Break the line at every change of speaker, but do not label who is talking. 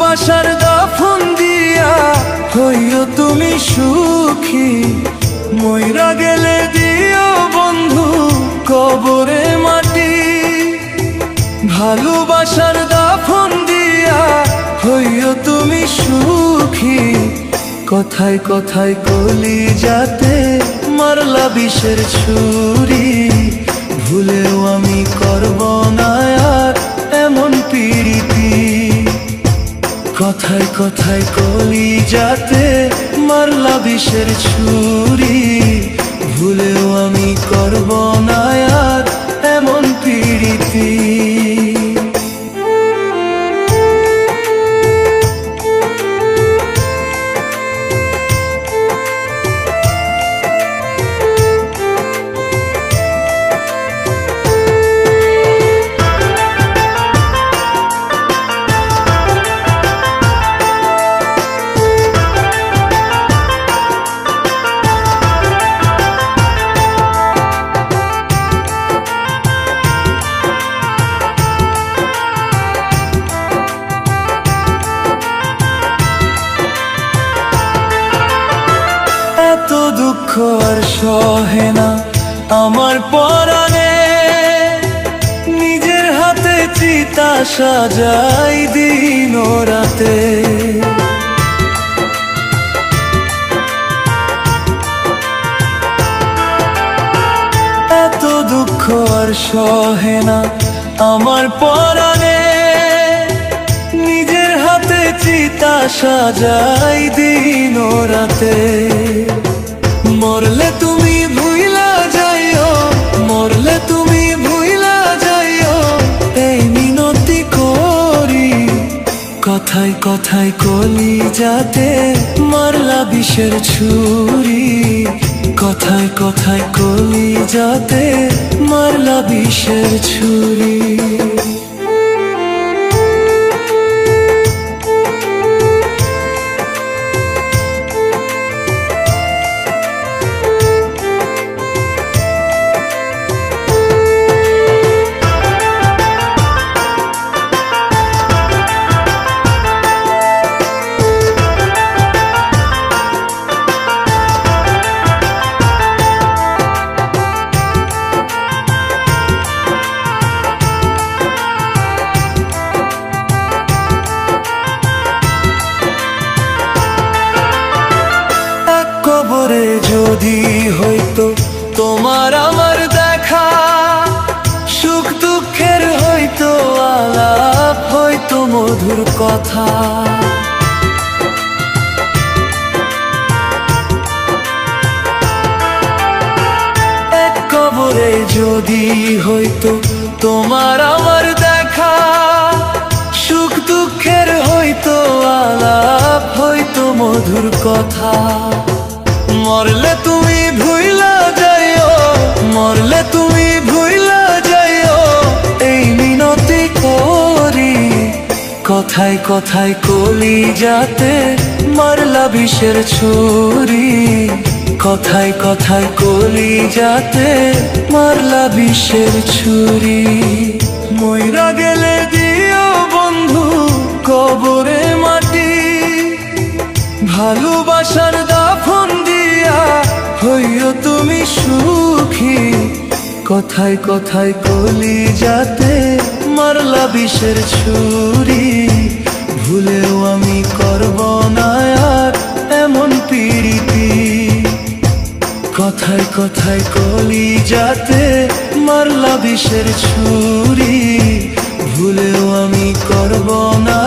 ভালোবাসার দাফন দিয়া হইও তুমি সুখী, মইরা গেলে দিও বন্ধু কবরে মাটি। ভালোবাসার দাফন দিয়া হইও তুমি সুখী, কথায় কথায় কলিজাতে মারলা বিষের ছুরি। ভুলেও আমি করব না আর এমন পীড়িতি, কথায় কথায় কলিজাতে মারলা বিষের ছুরি। ভুলেও আমি করব না আর এমন পীড়িতি। এত দুঃখ আর সহে না আমার পরাণে, নিজের হাতে চিতা সাজাই দিন ও রাতে। এত দুঃখ আর সহে না আমার পরাণে, নিজের হাতে চিতা সাজাই দিন ও রাতে। মরলে তুমি ভুইলা যাইও, মরলে তুমি ভুইলা যাইও, এই মিনতি করি। কথায় কথায় কলিজাতে মারলা বিষের ছুরি, কথায় কথায় কলিজাতে মারলা বিষের ছুরি। কবরে যদি হইতো তোমার আমার দেখা, সুখ দুঃখের হইতো আলাপ, হইতো মধুর কথা। এক কবরে যদি হইতো তোমার আমার দেখা, সুখ দুঃখের হইতো আলাপ, হইতো মধুর কথা। মরলে তুমি ভুইলা যাইও, মরলে তুমি ভুইলা যাইও, এই মিনতি করি। কথায় কথায় কলিজাতে মারলা বিষের ছুরি, কথায় কথায় কলিজাতে মারলা বিষের ছুরি। মইরা গেলে দিও বন্ধু কবরে মাটি, ভালোবাসার দাফন দিয়া হইও তুমি সুখী, কথায় কথায় কলিজাতে মারলা বিষের ছুরি। ভুলেও আমি করব না আর এমন পীড়িতি, কথায় কথায় কলিজাতে মারলা বিষের ছুরি। ভুলেও আমি করব না